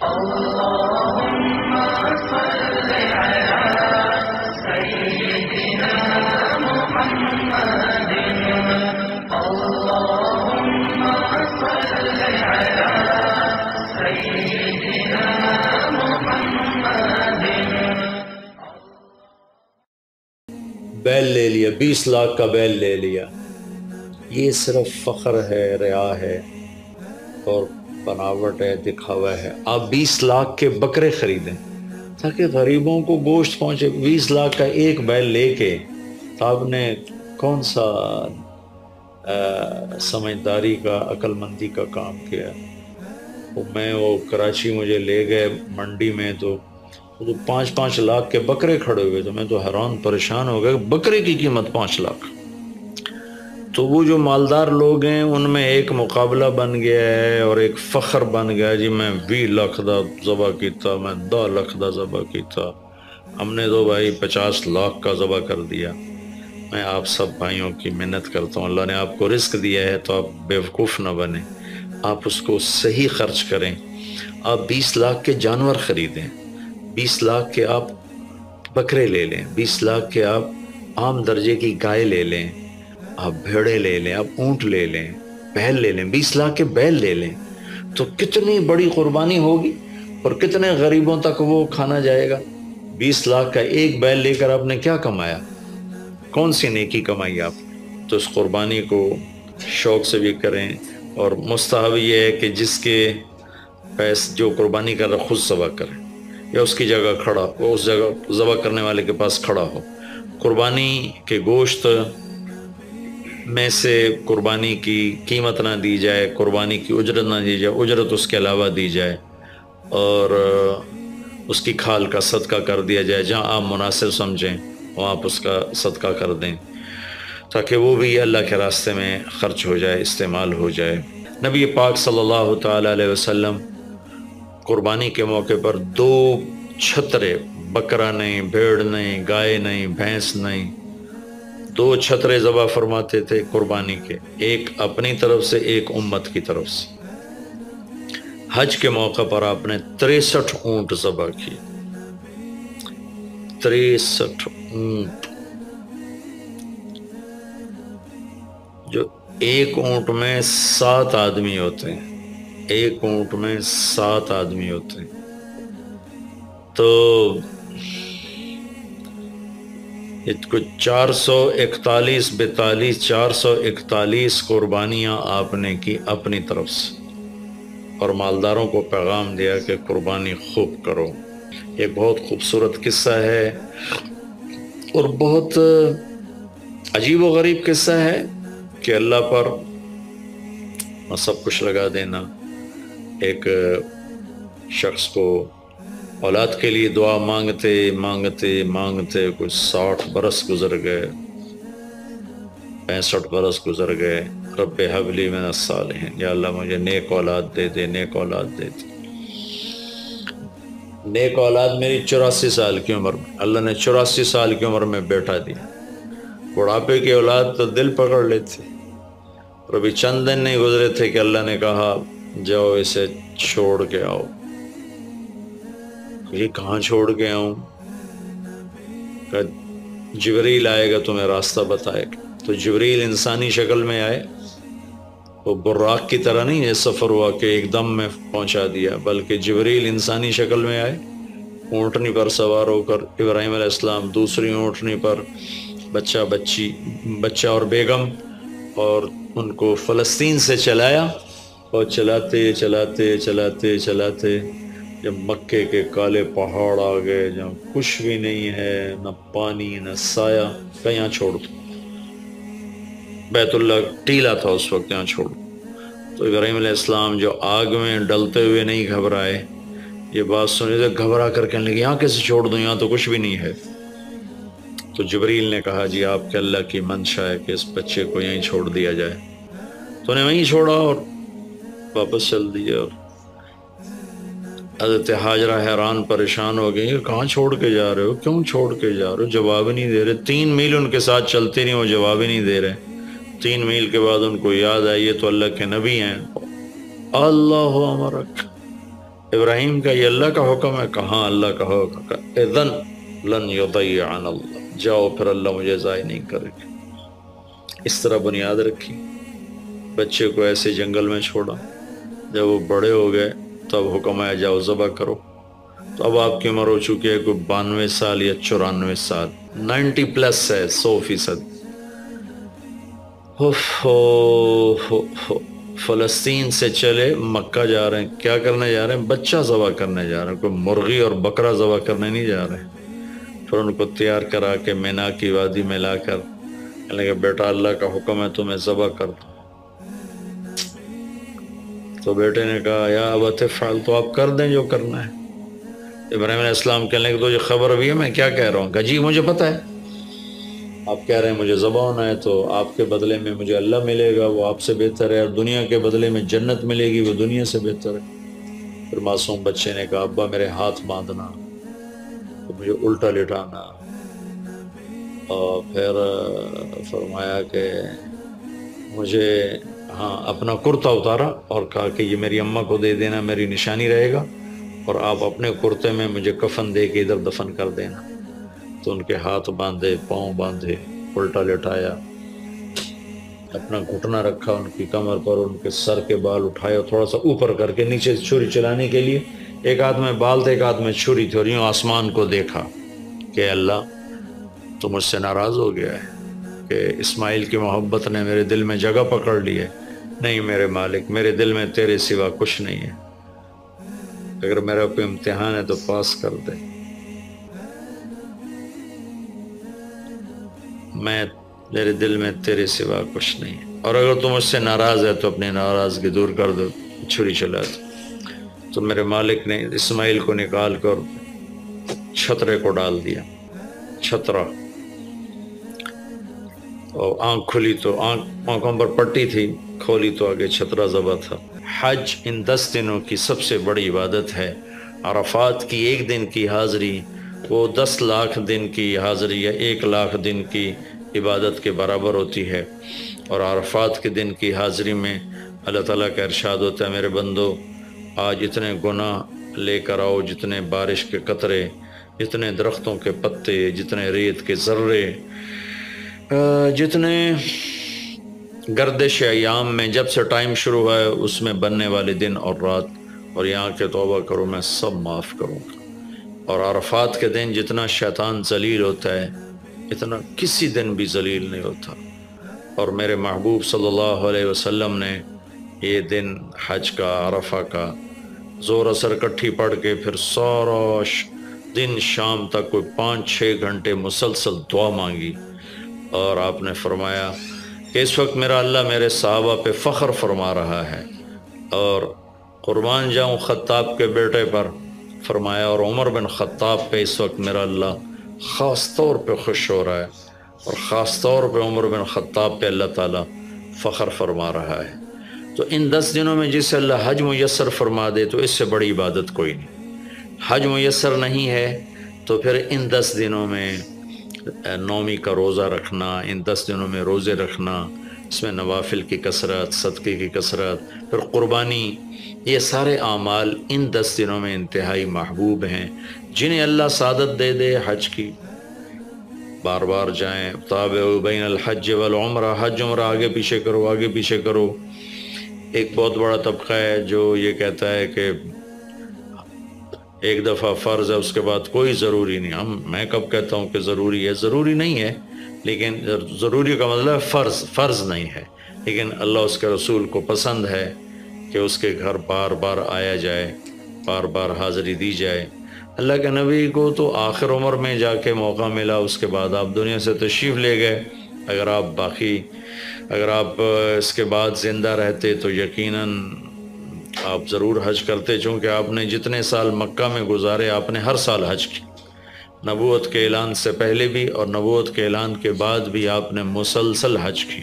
اللهم صل على سيدنا محمد اللهم صل على سيدنا محمد بیل لے لیا، 20 لاکھ کا بیل لے لیا. یہ صرف فخر ہے، ریا ہے اور بناوٹ ہے، دکھاوا ہے. آپ 20 لاکھ کے بکرے خریدیں تاکہ غریبوں کو گوشت پہنچے. 20 لاکھ کا ایک بیل لے کے تو آپ نے کون سا سمجھداری کا، عقل مندی کا کام کیا. وہ کراچی مجھے لے گئے منڈی میں، تو 5-5 لاکھ کے بکرے کھڑے ہوئے، تو میں تو حیران پریشان ہو گیا. بکرے کی قیمت 5 لاکھ. تو وہ جو مالدار لوگ ہیں ان میں ایک مقابلہ بن گیا ہے اور ایک فخر بن گیا، جی میں 20 لاکھ دا ذبح کیتا، میں 10 لاکھ دا ذبح کیتا، ہم نے تو بھائی 50 لاکھ کا ذبح کر دیا. میں آپ سب بھائیوں کی منت کرتا ہوں، اللہ نے آپ کو رزق دیا ہے تو آپ بیوقوف نہ بنیں، آپ اس کو صحیح خرچ کریں. آپ 20 لاکھ کے جانور خریدیں، 20 لاکھ کے آپ بکرے لے لیں، 20 لاکھ کے آپ عام درجے کی گائے لے لیں، آپ بھیڑے لے لیں، آپ اونٹ لے لیں، بیل لے لیں، 20 لاکھ کے بیل لے لیں، تو کتنی بڑی قربانی ہوگی اور کتنے غریبوں تک وہ کھانا جائے گا. 20 لاکھ کا ایک بیل لے کر آپ نے کیا کمایا؟ کون سی نیکی کمائی آپ؟ تو اس قربانی کو شوق سے بھی کریں. اور مستحب یہ ہے کہ جس کے پیسے جو قربانی کر رہا خود ذبح کرے یا اس کی جگہ کھڑا، وہ اس جگہ ذبح کرنے والے کے پاس کھڑا ہو. قربانی کے گوشت میں سے قربانی کی قیمت نہ دی جائے، قربانی کی اجرت نہ دی جائے، اجرت اس کے علاوہ دی جائے، اور اس کی کھال کا صدقہ کر دیا جائے. جہاں آپ مناسب سمجھیں وہاں آپ اس کا صدقہ کر دیں تاکہ وہ بھی اللہ کے راستے میں خرچ ہو جائے، استعمال ہو جائے. نبی پاک صلی اللہ تعالیٰ علیہ وسلم قربانی کے موقع پر 2 چھترے، بکرا نہیں، بھیڑ نہیں، گائے نہیں، بھینس نہیں، 2 چھترے ذبح فرماتے تھے قربانی کے، ایک اپنی طرف سے، ایک امت کی طرف سے. حج کے موقع پر آپ نے 63 اونٹ ذبح کیے، 63 اونٹ، جو ایک اونٹ میں 7 آدمی ہوتے ہیں، ایک اونٹ میں 7 آدمی ہوتے ہیں. تو کچھ 441 قربانیاں آپ نے کی اپنی طرف سے، اور مالداروں کو پیغام دیا کہ قربانی خوب کرو. یہ بہت خوبصورت قصہ ہے اور بہت عجیب و غریب قصہ ہے کہ اللہ پر سب کچھ لگا دینا. ایک شخص کو اولاد کے لیے دعا مانگتے مانگتے مانگتے کچھ 60 برس گزر گئے، 65 برس گزر گئے. رب ہب لی من الصالحین، یا اللہ مجھے نیک اولاد دے دے، نیک اولاد دے دے. نیک اولاد میری 84 سال کی عمر میں، اللہ نے 84 سال کی عمر میں بیٹا دیا. بڑھاپے کی اولاد تو دل پکڑ لیتی، اور ابھی چند دن نہیں گزرے تھے کہ اللہ نے کہا جاؤ اسے چھوڑ کے آؤ. یہ کہاں چھوڑ کے آؤں؟ کہ جبریل آئے گا تمہیں راستہ بتائے گا. تو جبریل انسانی شکل میں آئے، وہ براق کی طرح نہیں ہے سفر ہوا کہ ایک دم میں پہنچا دیا، بلکہ جبریل انسانی شکل میں آئے، اونٹنی پر سوار ہو کر. ابراہیم علیہ السلام دوسری اونٹنی پر، بچہ اور بیگم، اور ان کو فلسطین سے چلایا. اور چلاتے چلاتے چلاتے چلاتے جب مکے کے کالے پہاڑ آ گئے جہاں کچھ بھی نہیں ہے، نہ پانی نہ سایہ، کہ یہاں چھوڑ دو. بیت اللہ ٹیلا تھا اس وقت، یہاں چھوڑ دو. تو ابراہیم علیہ السلام جو آگ میں ڈلتے ہوئے نہیں گھبرائے، یہ بات سنی تو گھبرا کر کہنے لگے یہاں کیسے چھوڑ دوں، یہاں تو کچھ بھی نہیں ہے. تو جبریل نے کہا جی آپ کے اللہ کی منشا ہے کہ اس بچے کو یہیں چھوڑ دیا جائے. تو انہیں وہیں چھوڑا اور واپس چل دیا. اور حضرت ہاجرہ حیران پریشان ہو گئی، کہاں چھوڑ کے جا رہے ہو، کیوں چھوڑ کے جا رہے ہو؟ جواب نہیں دے رہے. 3 میل ان کے ساتھ چلتے نہیں، وہ جواب ہی نہیں دے رہے. 3 میل کے بعد ان کو یاد آئی یہ تو اللہ کے نبی ہیں. اللہ امرک، ابراہیم کا یہ اللہ کا حکم ہے؟ کہاں اللہ کا حکم ہے، اذن لن یضیعن اللہ، جاؤ پھر اللہ مجھے ضائع نہیں کرے گا۔ اس طرح بنیاد رکھی، بچے کو ایسے جنگل میں چھوڑا، جب وہ بڑے ہو گئے تب حکم آیا جاؤ ذبح کرو۔ تو اب آپ کی عمر ہو چکی ہے کوئی 92 سال یا 94 سال، 90 پلس ہے، 100%۔ فلسطین سے چلے مکہ جا رہے ہیں، کیا کرنے جا رہے ہیں؟ بچہ ذبح کرنے جا رہے ہیں، کوئی مرغی اور بکرا ذبح کرنے نہیں جا رہے ہیں۔ پھر ان کو تیار کرا کے مینا کی وادی میں لا کر کہنے لگے بیٹا اللہ کا حکم ہے تمہیں ذبح کر دو۔ تو بیٹے نے کہا یا ابت افعل، تو آپ کر دیں جو کرنا ہے۔ ابراہیم علیہ السلام کہنے لگے تو یہ خبر بھی ہے میں کیا کہہ رہا ہوں؟ کہا جی مجھے پتہ ہے، آپ کہہ رہے ہیں مجھے ذبح ہونا ہے، تو آپ کے بدلے میں مجھے اللہ ملے گا، وہ آپ سے بہتر ہے، اور دنیا کے بدلے میں جنت ملے گی، وہ دنیا سے بہتر ہے۔ پھر معصوم بچے نے کہا ابا میرے ہاتھ باندھنا، تو مجھے الٹا لٹانا، اور پھر فرمایا کہ مجھے اپنا کرتا اتارا اور کہا کہ یہ میری اماں کو دے دینا، میری نشانی رہے گا، اور آپ اپنے کرتے میں مجھے کفن دے کے ادھر دفن کر دینا۔ تو ان کے ہاتھ باندھے، پاؤں باندھے، الٹا لٹایا، اپنا گھٹنا رکھا ان کی کمر پر، ان کے سر کے بال اٹھائے اور تھوڑا سا اوپر کر کے نیچے چھری چلانے کے لیے، ایک ہاتھ میں بال تھے ایک ہاتھ میں چھری تھی، اور یوں آسمان کو دیکھا کہ اللہ تو مجھ سے ناراض ہو گیا ہے کہ اسماعیل کی محبت نے میرے دل میں جگہ پکڑ لی ہے۔ نہیں میرے مالک، میرے دل میں تیرے سوا کچھ نہیں ہے، اگر میرا کوئی امتحان ہے تو پاس کر دے، میرے دل میں تیرے سوا کچھ نہیں ہے، اور اگر تو مجھ سے ناراض ہے تو اپنی ناراضگی دور کر دو، چھری چلا دو۔ تو میرے مالک نے اسماعیل کو نکال کر چھترے کو ڈال دیا، چھترا، اور آنکھ کھلی تو آنکھوں پر پٹی تھی، کھولی تو آگے چھترا ذبح تھا۔ حج ان 10 دنوں کی سب سے بڑی عبادت ہے۔ عرفات کی ایک دن کی حاضری وہ 10 لاکھ دن کی حاضری یا 1 لاکھ دن کی عبادت کے برابر ہوتی ہے، اور عرفات کے دن کی حاضری میں اللہ تعالیٰ کا ارشاد ہوتا ہے میرے بندو آج اتنے گناہ لے کر آؤ، جتنے بارش کے قطرے، جتنے درختوں کے پتے، جتنے ریت کے ذرے، جتنے گردش ایام میں جب سے ٹائم شروع ہوا ہے اس میں بننے والے دن اور رات، اور یہاں کے توبہ کرو میں سب معاف کروں گا۔ اور عرفات کے دن جتنا شیطان ذلیل ہوتا ہے اتنا کسی دن بھی ذلیل نہیں ہوتا، اور میرے محبوب صلی اللہ علیہ وسلم نے یہ دن حج کا، عرفہ کا، زور اثر کٹھی پڑھ کے پھر سارا دن شام تک کوئی 5-6 گھنٹے مسلسل دعا مانگی، اور آپ نے فرمایا کہ اس وقت میرا اللہ میرے صحابہ پہ فخر فرما رہا ہے، اور قربان جاؤں خطاب کے بیٹے پر، فرمایا اور عمر بن خطاب پہ اس وقت میرا اللہ خاص طور پہ خوش ہو رہا ہے، اور خاص طور پہ عمر بن خطاب پہ اللہ تعالیٰ فخر فرما رہا ہے۔ تو ان 10 دنوں میں جسے اللہ حج میسر فرما دے تو اس سے بڑی عبادت کوئی نہیں۔ حج میسر نہیں ہے تو پھر ان 10 دنوں میں نومی کا روزہ رکھنا، ان 10 دنوں میں روزے رکھنا، اس میں نوافل کی کثرت، صدقے کی کثرت، پھر قربانی، یہ سارے اعمال ان 10 دنوں میں انتہائی محبوب ہیں۔ جنہیں اللہ سعادت دے دے حج کی، بار بار جائیں، تابعوا بین الحج والعمرہ، حج عمرہ آگے پیچھے کرو، آگے پیچھے کرو۔ ایک بہت بڑا طبقہ ہے جو یہ کہتا ہے کہ ایک دفعہ فرض ہے اس کے بعد کوئی ضروری نہیں۔ میں کب کہتا ہوں کہ ضروری ہے؟ ضروری نہیں ہے، لیکن ضروری کا مطلب فرض نہیں ہے، لیکن اللہ اس کے رسول کو پسند ہے کہ اس کے گھر بار بار آیا جائے، بار بار حاضری دی جائے۔ اللہ کے نبی کو تو آخر عمر میں جا کے موقع ملا، اس کے بعد آپ دنیا سے تشریف لے گئے۔ اگر آپ اس کے بعد زندہ رہتے تو یقیناً آپ ضرور حج کرتے، چونکہ آپ نے جتنے سال مکہ میں گزارے آپ نے ہر سال حج کی، نبوت کے اعلان سے پہلے بھی اور نبوت کے اعلان کے بعد بھی آپ نے مسلسل حج کی،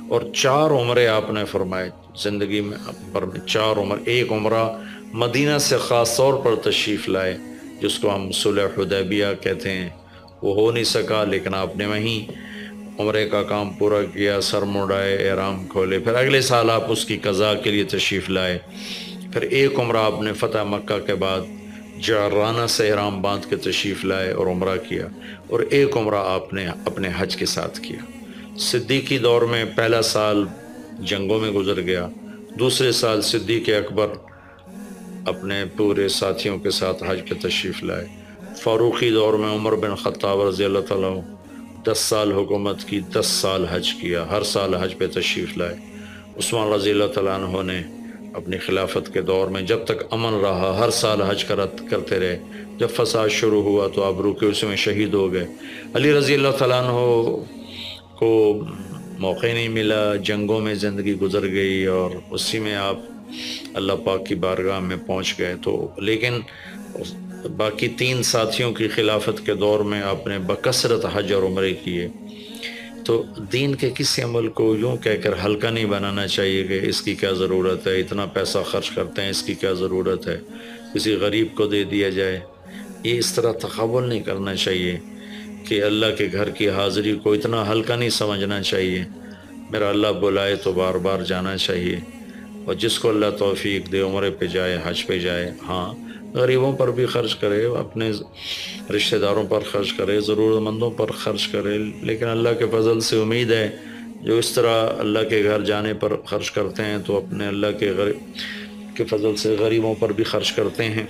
اور 4 عمرے آپ نے فرمائے زندگی میں پر میں 4 عمر۔ ایک عمرہ مدینہ سے خاص طور پر تشریف لائے جس کو ہم صلح حدیبیہ کہتے ہیں، وہ ہو نہیں سکا لیکن آپ نے وہیں عمرے کا کام پورا کیا، سر مڑائے، احرام کھولے، پھر اگلے سال آپ اس کی قضاء کے لیے تشریف لائے، پھر ایک عمرہ آپ نے فتح مکہ کے بعد جعرانہ سے احرام باندھ کے تشریف لائے اور عمرہ کیا، اور ایک عمرہ آپ نے اپنے حج کے ساتھ کیا۔ صدیقی دور میں پہلا سال جنگوں میں گزر گیا، دوسرے سال صدیق اکبر اپنے پورے ساتھیوں کے ساتھ حج پہ تشریف لائے۔ فاروقی دور میں عمر بن خطاب رضی اللہ تعالیٰ 10 سال حکومت کی، 10 سال حج کیا، ہر سال حج پہ تشریف لائے۔ عثمان رضی اللہ تعالیٰ عنہ نے اپنی خلافت کے دور میں جب تک امن رہا ہر سال حج کرتے رہے، جب فساد شروع ہوا تو آپ رکے، اس میں شہید ہو گئے۔ علی رضی اللہ تعالیٰ عنہ کو موقع نہیں ملا، جنگوں میں زندگی گزر گئی، اور اسی میں آپ اللہ پاک کی بارگاہ میں پہنچ گئے۔ تو لیکن باقی 3 ساتھیوں کی خلافت کے دور میں آپ نے بکثرت حج اور عمرے کیے۔ تو دین کے کسی عمل کو یوں کہہ کر ہلکا نہیں بنانا چاہیے کہ اس کی کیا ضرورت ہے، اتنا پیسہ خرچ کرتے ہیں، اس کی کیا ضرورت ہے، کسی غریب کو دے دیا جائے۔ یہ اس طرح تقابل نہیں کرنا چاہیے کہ اللہ کے گھر کی حاضری کو اتنا ہلکا نہیں سمجھنا چاہیے۔ میرا اللہ بلائے تو بار بار جانا چاہیے، اور جس کو اللہ توفیق دے عمرے پہ جائے، حج پہ جائے۔ ہاں، غریبوں پر بھی خرچ کرے، اپنے رشتہ داروں پر خرچ کرے، ضرورت مندوں پر خرچ کرے، لیکن اللہ کے فضل سے امید ہے جو اس طرح اللہ کے گھر جانے پر خرچ کرتے ہیں تو اپنے اللہ کے فضل سے غریبوں پر بھی خرچ کرتے ہیں۔